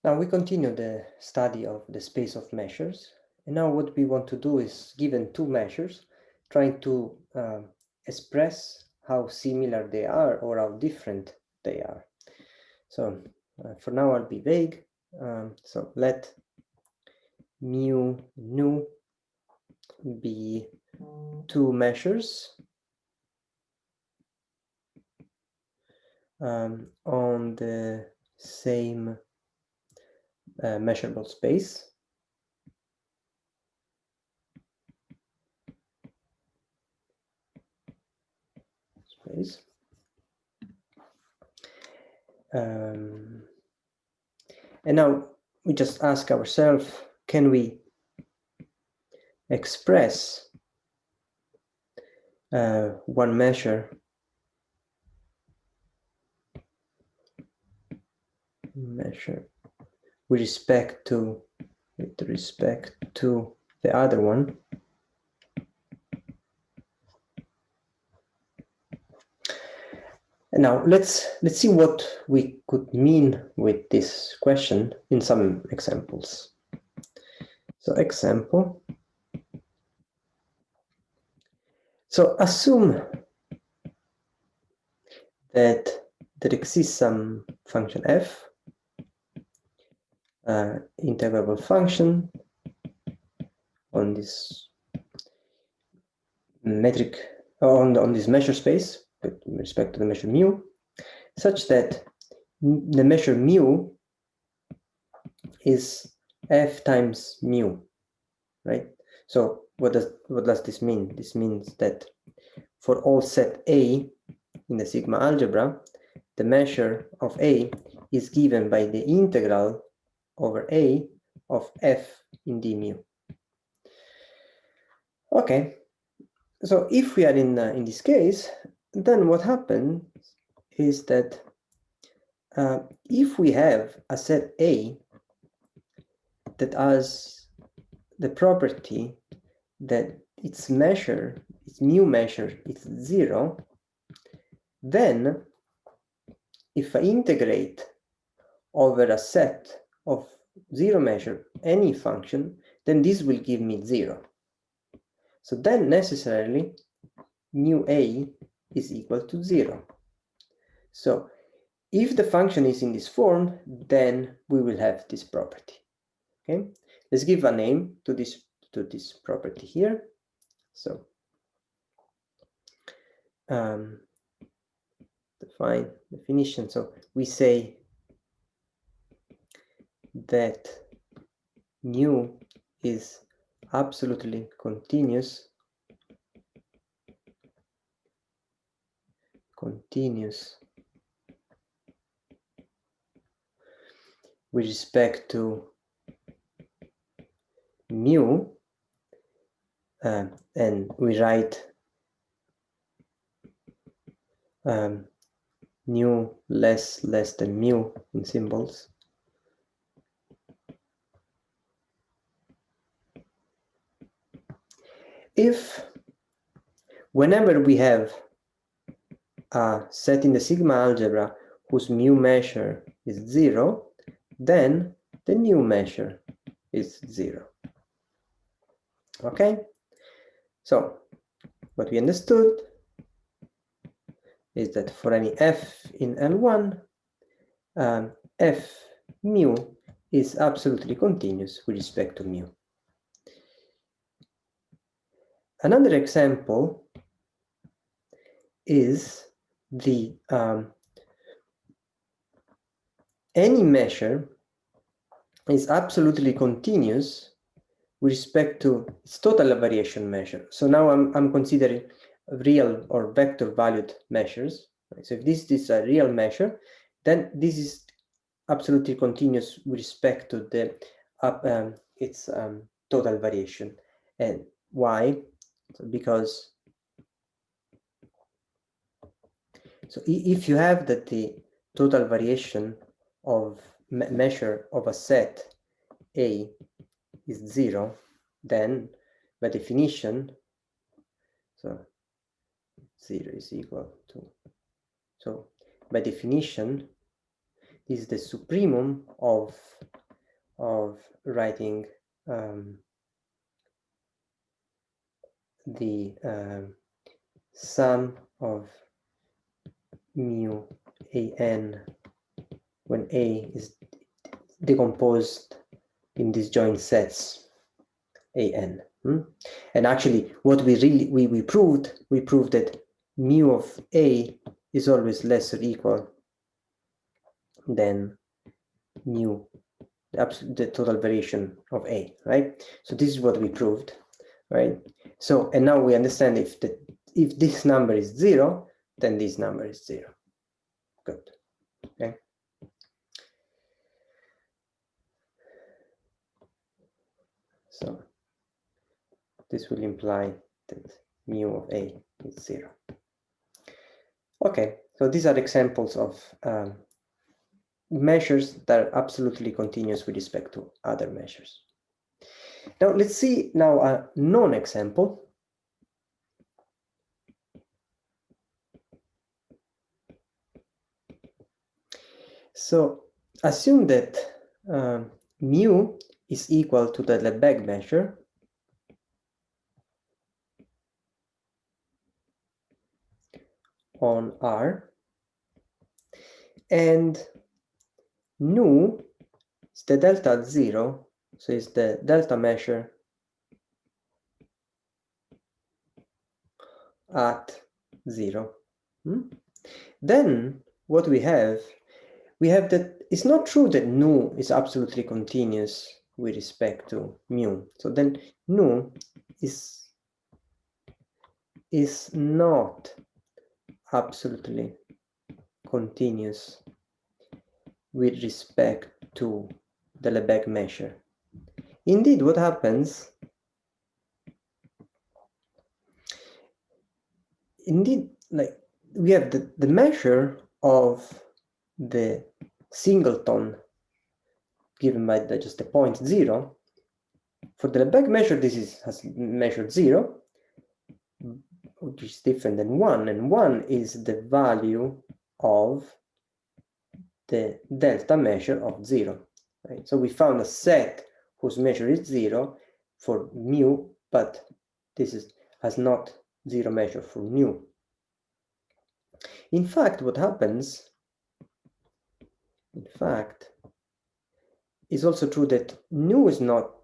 Now we continue the study of the space of measures. And now what we want to do is, given two measures, trying to express how similar they are or how different they are. So for now I'll be vague. So let mu nu be two measures on the same measurable space. And now we just ask ourselves, can we express one measure with respect to the other one? And now let's see what we could mean with this question in some examples. So example. So assume that there exists some function f, integrable function on this metric, on this measure space with respect to the measure mu, such that the measure mu is f times mu, right? So what does this mean? This means that for all set A in the sigma algebra, the measure of A is given by the integral over A of f in d mu. Okay, so if we are in this case, then what happens is that if we have a set A that has the property that its mu measure is 0, then if I integrate over a set of 0 measure any function, then this will give me 0. So then necessarily mu A is equal to 0. So if the function is in this form, then we will have this property. Okay, let's give a name to this property here. So define definition. So we say that mu is absolutely continuous with respect to mu, and we write nu less than mu in symbols. If whenever we have a set in the sigma algebra whose mu measure is 0, then the nu measure is 0. Okay, so what we understood is that for any f in L1, f mu is absolutely continuous with respect to mu. Another example is the any measure is absolutely continuous with respect to its total variation measure. So now I'm considering real or vector valued measures. Right? So if this is a real measure, then this is absolutely continuous with respect to the its total variation. And why? So because if you have that the total variation of measure of a set A is 0, then by definition, so 0 is equal to, so by definition, is the supremum of writing the sum of mu an when A is decomposed in disjoint sets an. And actually, what we proved that mu of A is always less or equal than mu, the total variation of A, right? So this is what we proved, right? So, and now we understand if this number is 0, then this number is 0. Good. Okay. So this will imply that mu of A is 0. Okay, so these are examples of measures that are absolutely continuous with respect to other measures. Now let's see now a non-example. So assume that mu is equal to the Lebesgue measure on R, and nu is the delta at 0, so it's the delta measure at 0. Then what we have that it's not true that nu is absolutely continuous with respect to mu. So then nu is not absolutely continuous with respect to the Lebesgue measure. Indeed, what happens, like we have the measure of the singleton given by just the point 0. For the Lebesgue measure, this has measured 0, which is different than 1, and 1 is the value of the delta measure of 0. Right? So we found a set whose measure is 0 for mu, but this has not 0 measure for mu. In fact, what happens, is also true that mu is not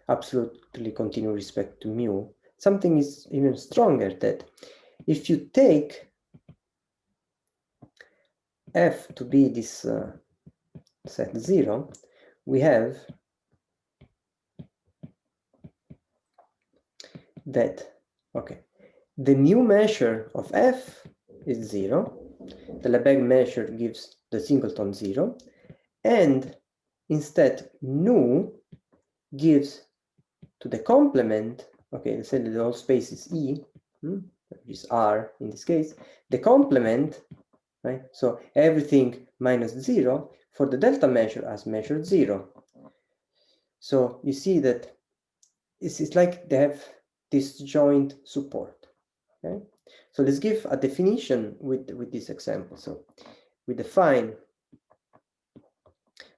absolutely continuous with respect to mu. Something is even stronger, that if you take f to be this set 0, we have that, okay, the mu measure of f is 0, the Lebesgue measure gives the singleton 0, and instead nu gives to the complement, okay, let's say that the whole space is E, which is R in this case, the complement, right? So everything minus 0 for the delta measure as measured 0. So you see that it's like they have disjoint support. Okay, so let's give a definition with this example. So we define.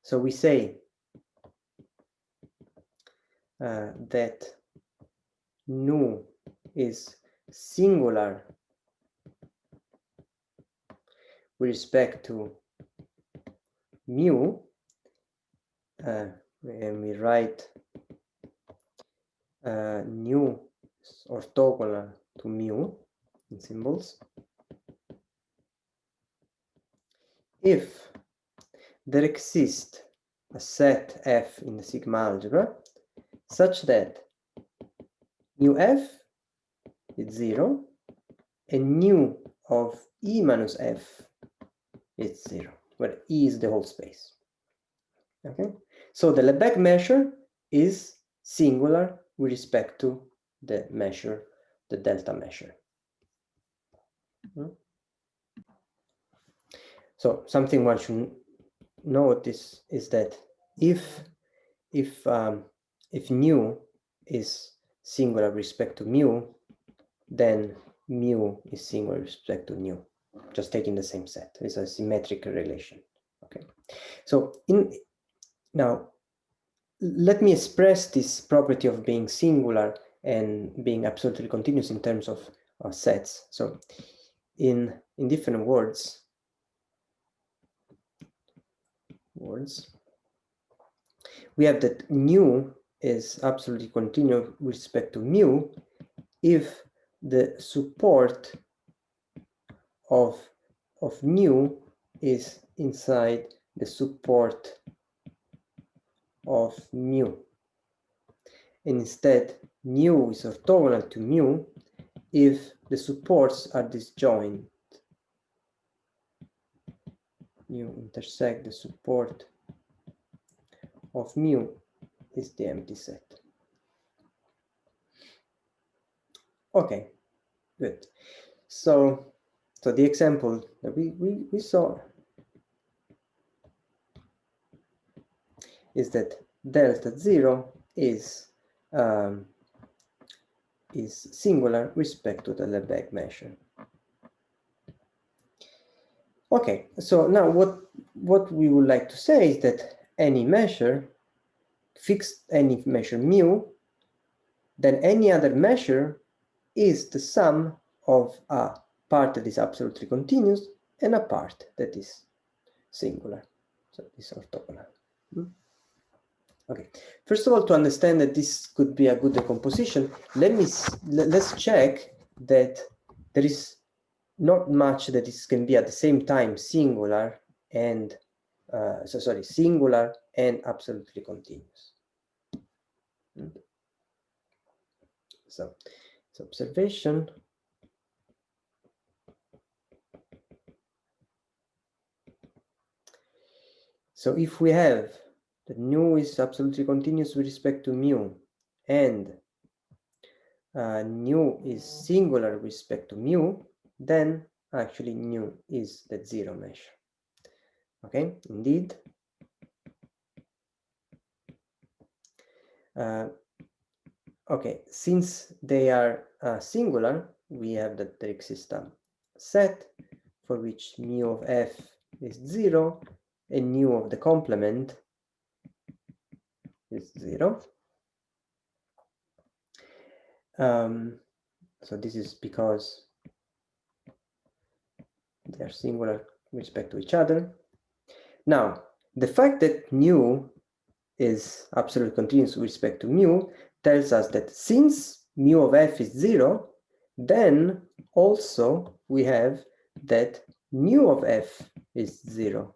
So we say that nu is singular with respect to mu, and we write nu is orthogonal to mu in symbols if there exists a set F in the sigma algebra such that mu F is 0 and nu of E minus F is 0, where E is the whole space. Okay, so the Lebesgue measure is singular with respect to the measure, the delta measure. So something one should note is that if nu is singular with respect to mu, then mu is singular with respect to nu. just taking the same set. It's a symmetric relation. Okay, so now let me express this property of being singular and being absolutely continuous in terms of sets. So in different words, we have that nu is absolutely continuous with respect to mu if the support of nu is inside the support of mu. And instead, nu is orthogonal to mu if the supports are disjoint. Nu intersect the support of mu is the empty set. Okay, good. So the example that we saw is that delta 0 is singular with respect to the Lebesgue measure. Okay, so now what we would like to say is that any measure, fixed any measure mu, then any other measure is the sum of a part that is absolutely continuous and a part that is singular. So this is orthogonal. Okay, first of all, to understand that this could be a good decomposition, let's check that there is not much that can be at the same time singular and singular and absolutely continuous. So observation. So if we have that nu is absolutely continuous with respect to mu, and nu is singular with respect to mu, then actually nu is the zero measure. Okay, indeed. Okay, since they are singular, we have that there exists a set for which mu of f is 0 and nu of the complement is 0. So this is because they are singular with respect to each other. Now, the fact that nu is absolutely continuous with respect to mu tells us that since mu of f is 0, then also we have that nu of f is 0.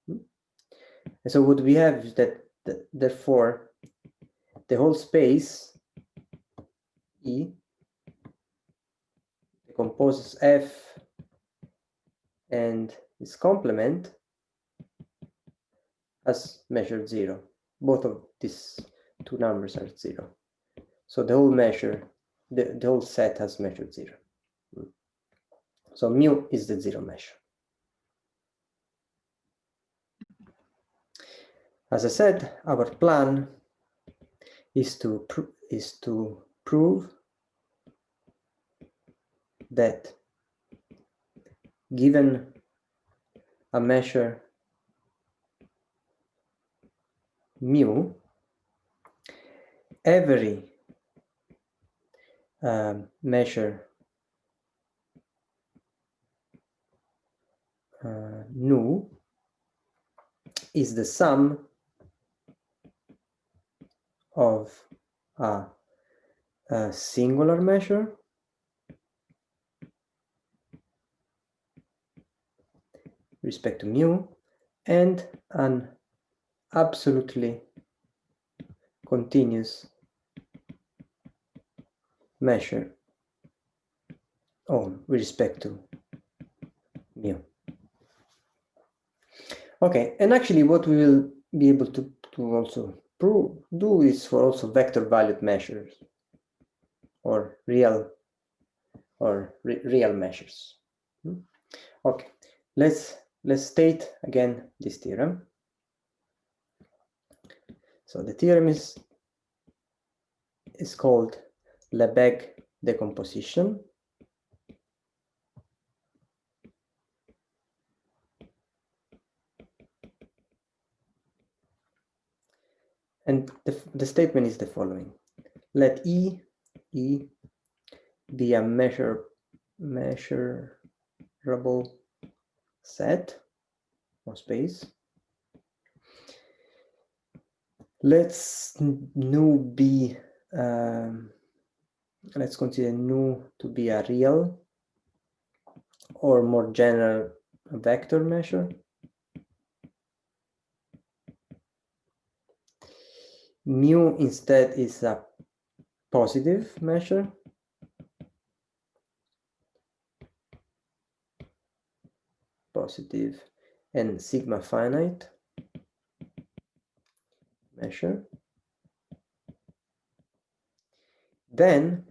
And so what we have is that therefore the whole space E decomposes f and its complement as measured 0. Both of these two numbers are 0. So the whole measure, the whole set has measured 0. So mu is the 0 measure. As I said, our plan is to prove that given a measure mu, every measure nu is the sum of a singular measure with respect to mu and an absolutely continuous measure with respect to mu. Okay, and actually what we will be able to also do is for also vector valued measures or real measures. Okay, let's state again this theorem. So the theorem is called Lebesgue decomposition. And the statement is the following. Let E be a measurable set of space. Let's nu be, let's consider nu to be a real or more general vector measure. Mu instead is a positive measure. Positive and sigma finite measure. Then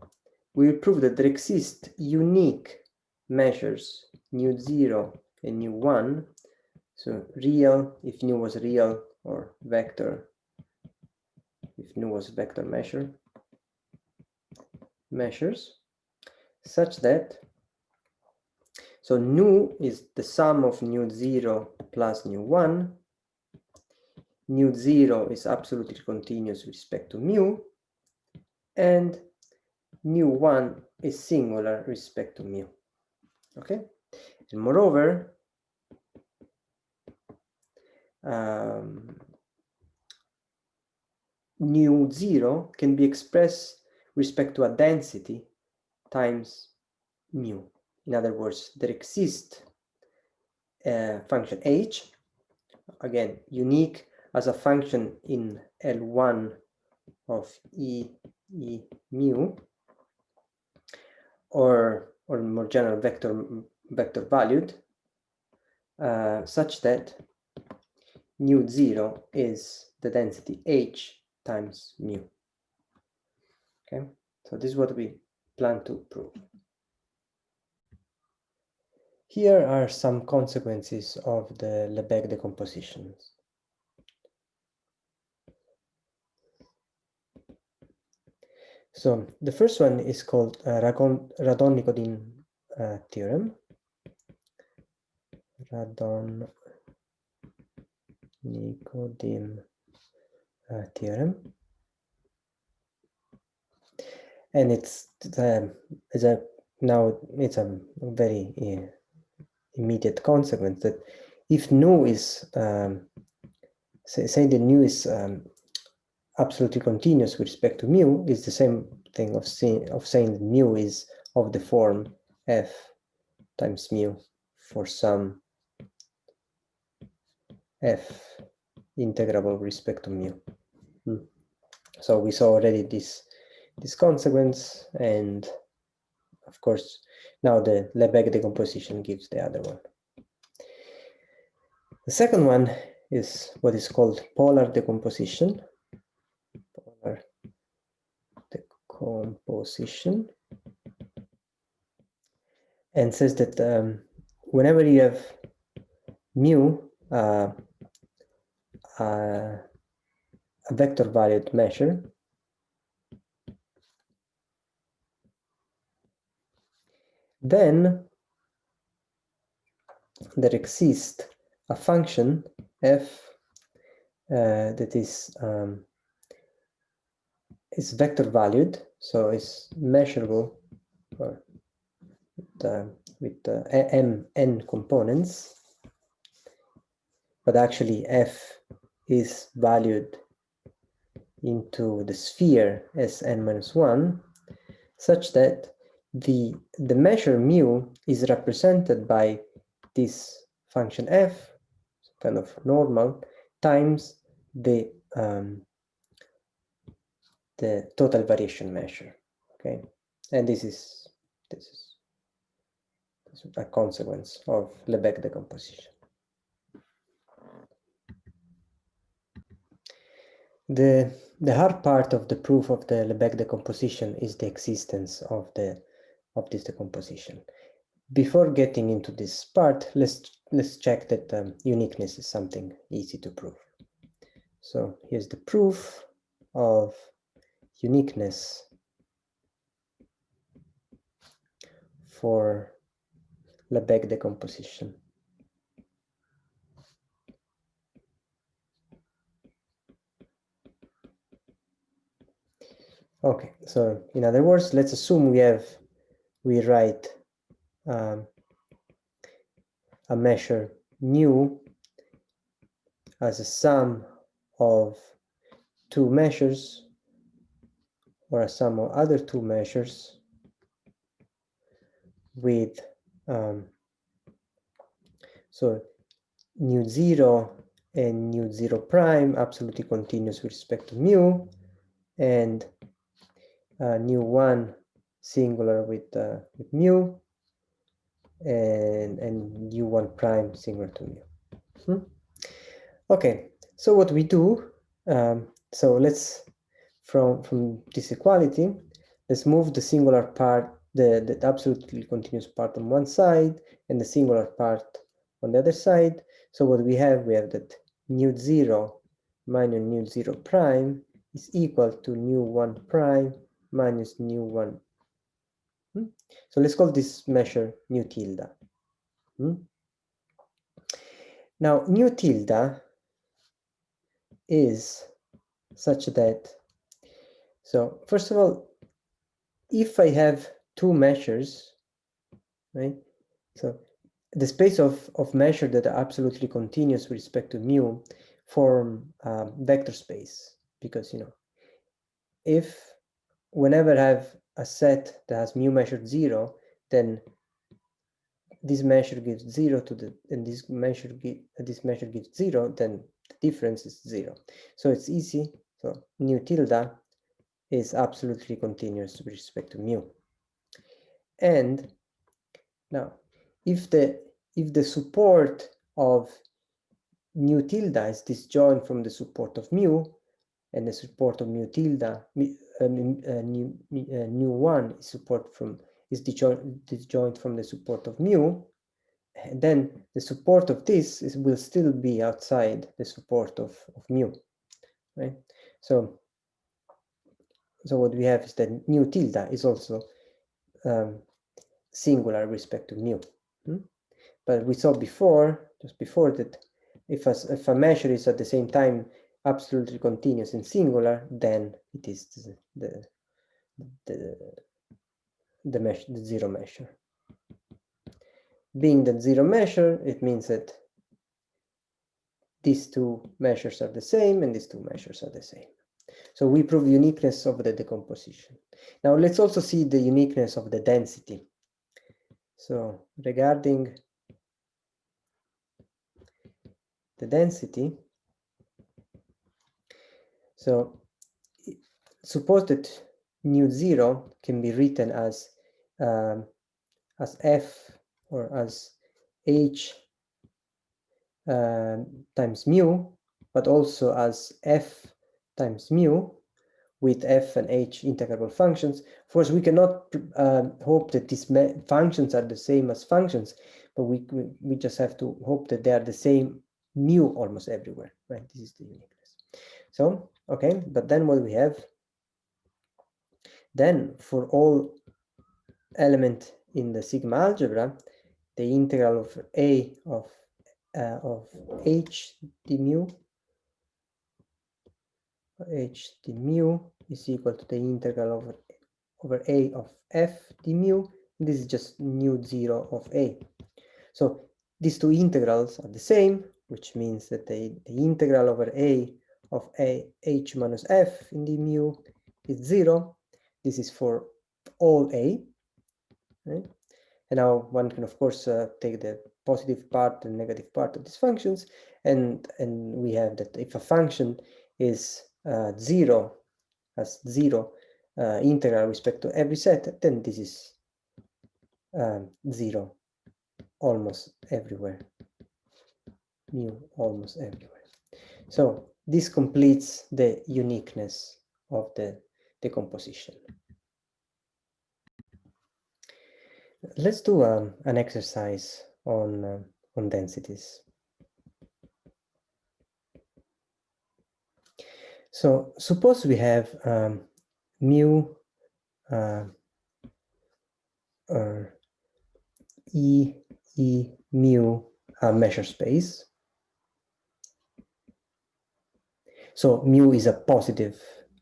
we will prove that there exist unique measures nu0 and nu1. So real if nu was real, or vector if nu was vector measures, such that, so nu is the sum of nu0 plus nu1. Nu0 is absolutely continuous with respect to mu, and nu1 is singular with respect to mu. Okay, and moreover, nu0 can be expressed with respect to a density times mu. In other words, there exists a function h, again unique as a function in L1 of e mu, or more general vector valued, such that nu0 is the density h times mu. Okay, so this is what we plan to prove. Here are some consequences of the Lebesgue decompositions. So the first one is called Radon-Nikodim theorem. Radon-Nikodim theorem, and it's a very immediate consequence that if nu is say that nu is absolutely continuous with respect to mu, is the same thing of saying that mu is of the form f times mu for some f integrable with respect to mu. So we saw already this consequence, and of course now the Lebesgue decomposition gives the other one. The second one is what is called polar decomposition. Polar decomposition, and says that whenever you have mu, a vector valued measure, then there exists a function f that is vector valued, so it's measurable with n components, but actually f is valued into the sphere as n-1, such that the measure mu is represented by this function f, kind of normal, times the total variation measure. Okay, and this is a consequence of Lebesgue decomposition. The hard part of the proof of the Lebesgue decomposition is the existence of this decomposition. Before getting into this part, let's check that uniqueness is something easy to prove. So here's the proof of uniqueness for Lebesgue decomposition. Okay, so in other words, let's assume we write a measure mu as a sum of two measures, or a sum of other two measures with so nu 0 and nu 0 prime absolutely continuous with respect to mu, and nu 1 singular with mu, and nu 1 prime singular to mu. Okay, so what we do, so let's from this equality, let's move the singular part, the absolutely continuous part on one side and the singular part on the other side. So what we have that nu 0 minus nu 0 prime is equal to nu 1 prime minus nu 1. So let's call this measure nu tilde. Now nu tilde is such that, so first of all, if I have two measures, right? So the space of measure that are absolutely continuous with respect to mu form vector space, because if whenever I have a set that has mu measured 0, then this measure gives 0 to the, and this measure gives 0, then the difference is 0. So it's easy. So nu tilde is absolutely continuous with respect to mu. And now, if the support of nu tilde is disjoint from the support of mu, and the support of mu tilde, nu 1 is disjoint from the support of mu, then the support of this will still be outside the support of mu, right? So what we have is that nu tilde is also singular with respect to mu. But we saw just before, that if a measure is at the same time absolutely continuous and singular, then it is the zero measure. Being the zero measure, it means that these two measures are the same and these two measures are the same. So we prove uniqueness of the decomposition. Now let's also see the uniqueness of the density. So regarding the density, so suppose that nu 0 can be written as f or as h times mu, but also as f times mu with f and h integrable functions. Of course, we cannot hope that these functions are the same as functions, but we just have to hope that they are the same mu almost everywhere, right? This is the uniqueness. So, okay, but then what we have, then for all element in the sigma algebra, the integral of a of h d mu is equal to the integral over a of f d mu. This is just nu 0 of a. So these two integrals are the same, which means that the integral over a of h minus f in d mu is 0. This is for all a, right? And now one can, of course, take the positive part and negative part of these functions, and we have that if a function is 0, has 0 integral with respect to every set, then this is 0 almost everywhere, mu almost everywhere. So this completes the uniqueness of the decomposition. Let's do an exercise on densities. So suppose we have mu or e mu measure space. So mu is a positive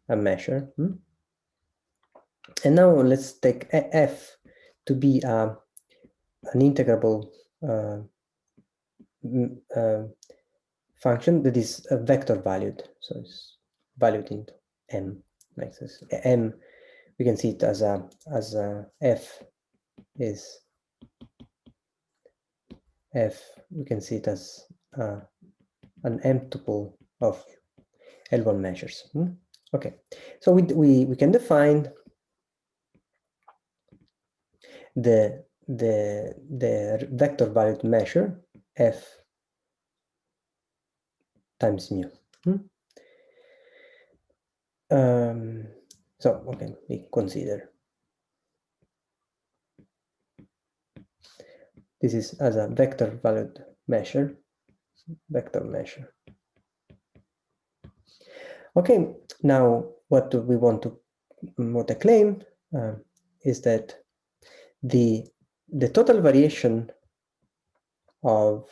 measure. And now let's take f to be an integrable function that is vector valued, so it's valued into m, like this. M, we can see it as f is f. We can see it as an m tuple of L1 measures. Okay, so we can define the vector valued measure f times mu. So okay, we consider this is as a vector valued measure, vector measure. Okay, now what do we want to claim is that the total variation of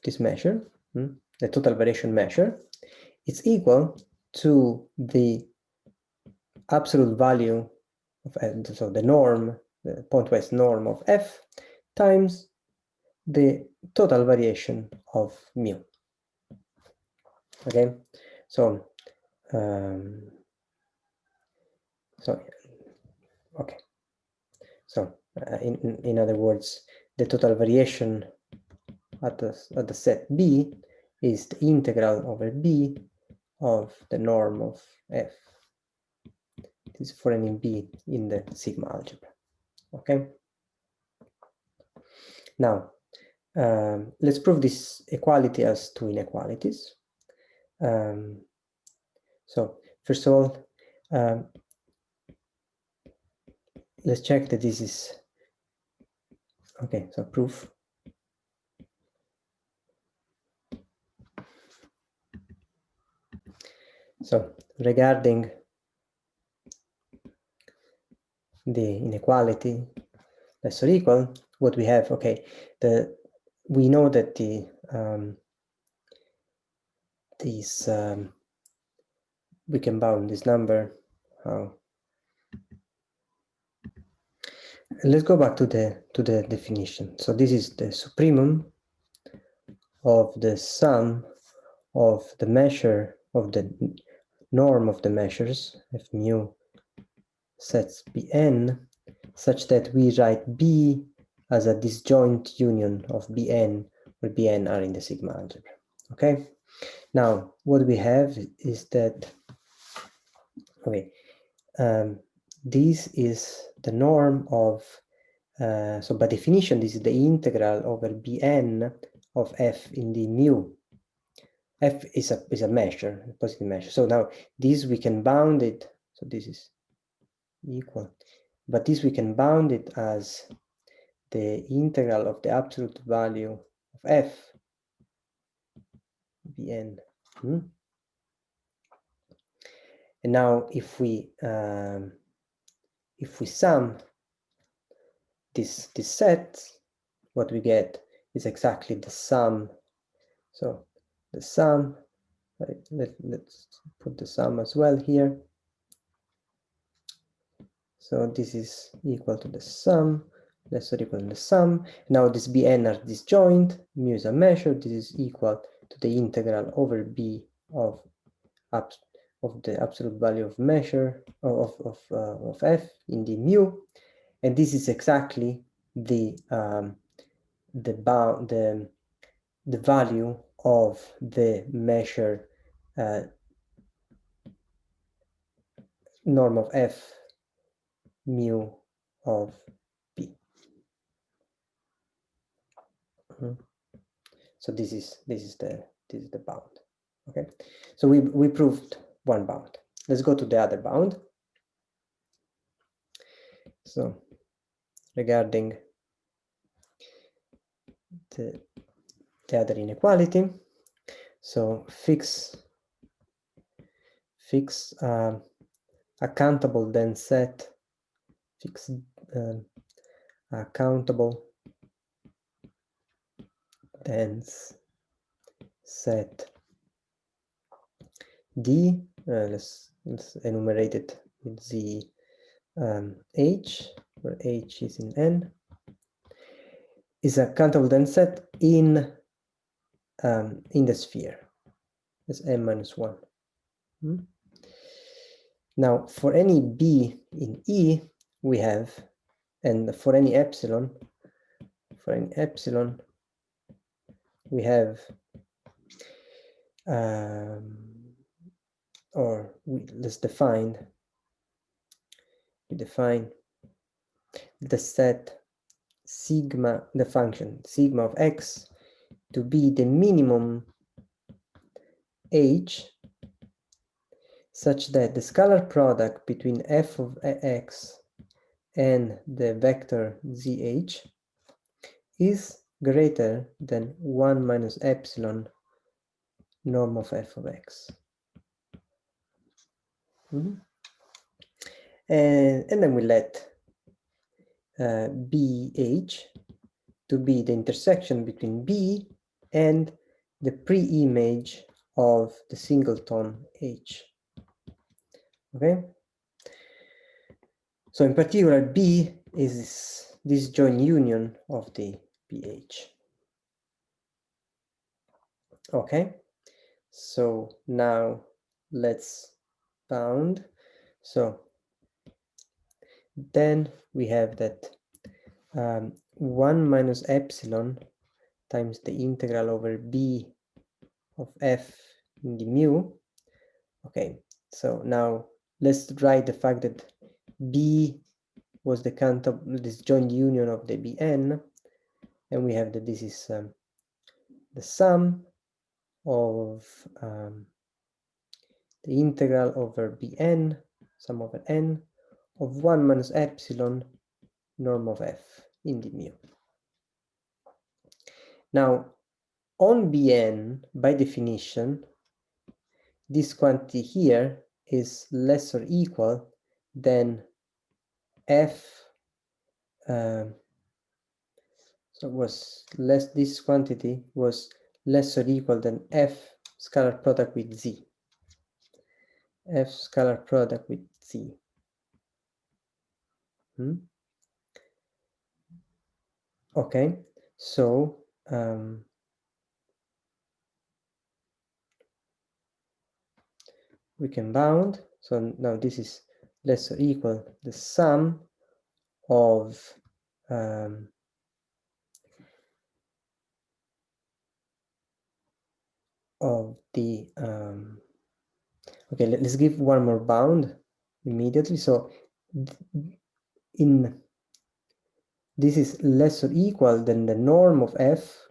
this measure, the total variation measure, is equal to the absolute value of so the norm, the pointwise norm of f times the total variation of mu. Okay, so okay, so in other words, the total variation at the set B is the integral over B of the norm of f. This is for any B in the sigma algebra. Okay. Now let's prove this equality as two inequalities. So first of all, let's check that this is okay. So proof. So regarding the inequality less or equal, what we have, okay, we know that the we can bound this number. How? Let's go back to the definition. So this is the supremum of the sum of the measure of the norm of the measures f mu sets Bn such that we write B as a disjoint union of Bn, where Bn are in the sigma algebra. Okay, now what we have is that, okay, this is the norm of, so by definition, this is the integral over Bn of f in the mu. F is a measure, a positive measure. So now this we can bound it, so this is equal, but this we can bound it as the integral of the absolute value of f Bn. And now if we sum this set, what we get is exactly the sum. So the sum, right, let's put the sum as well here. So this is equal to the sum, less or equal to the sum. Now this Bn are disjoint, mu is a measure, this is equal to the integral over B of the absolute value of measure of f in the mu, and this is exactly the value of the measure norm of f mu of B. So this is the bound. Okay, so we proved one bound. Let's go to the other bound. So regarding the other inequality, so fix a countable dense set, fix a countable dense set D. Let's enumerate it with the H, where H is in N, is a countable dense set in the sphere as n minus 1. Now, for any B in E, we have, and for any epsilon, we have, let's define, we define the set sigma, the function sigma of x, to be the minimum H, such that the scalar product between f of x and the vector zh is greater than 1 minus epsilon norm of f of x. And then we let BH to be the intersection between B and the pre-image of the singleton H. Okay? So in particular, B is this joint union of the BH. Okay? So now let's bound. So then we have that 1 minus epsilon times the integral over B of f in the mu. Okay, so now let's write the fact that B was the this joint union of the Bn, and we have that this is the sum of the integral over Bn, sum over n, of 1 minus epsilon norm of f in the mu. Now, on Bn, by definition, this quantity here is less or equal than f, so this quantity was less or equal than f scalar product with z. F scalar product with z. Okay, so we can bound. So now this is less or equal the sum of the okay, let's give one more bound immediately. So this is less or equal than the norm of f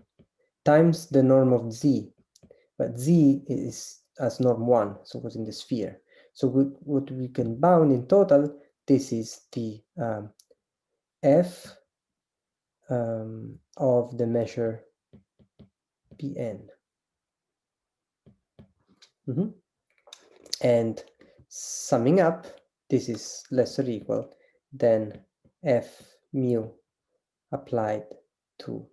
times the norm of z, but z is as norm 1, so it was in the sphere. So what we can bound in total, this is the f of the measure Pn. And summing up, this is less or equal than f mu applied to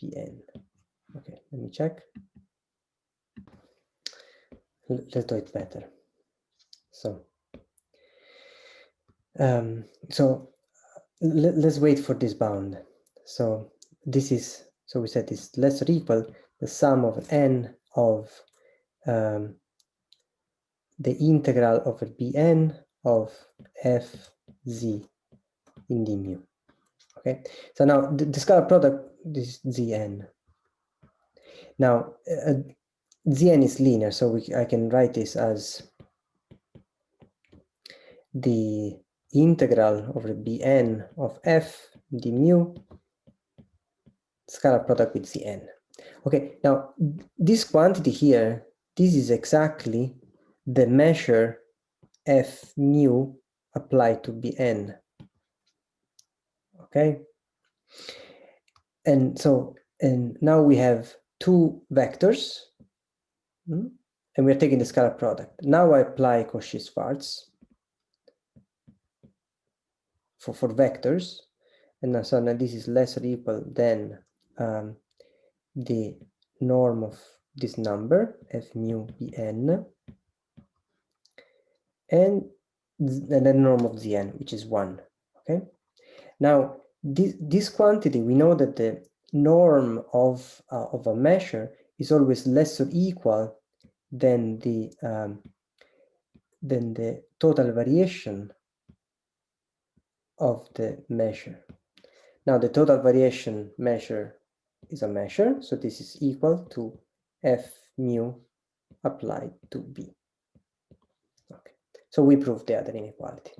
Pn. Okay, let me check. Let's do it better. So let's wait for this bound. So this is, so we said it's less or equal the sum of n of the integral over Bn of fz in d mu. Okay, so now the scalar product, this is Zn. Now Zn is linear, so I can write this as the integral over Bn of f d mu scalar product with Zn. Okay, now this quantity here, this is exactly the measure f mu applied to Bn. Okay, and now we have two vectors, and we're taking the scalar product. Now I apply Cauchy-Schwarz for vectors, and so now this is less or equal than the norm of this number f mu Bn, and the norm of the n, which is 1. Okay. Now this quantity, we know that the norm of a measure is always less or equal than the total variation of the measure. Now the total variation measure is a measure, so this is equal to f mu applied to b. Okay, so we proved the other inequality.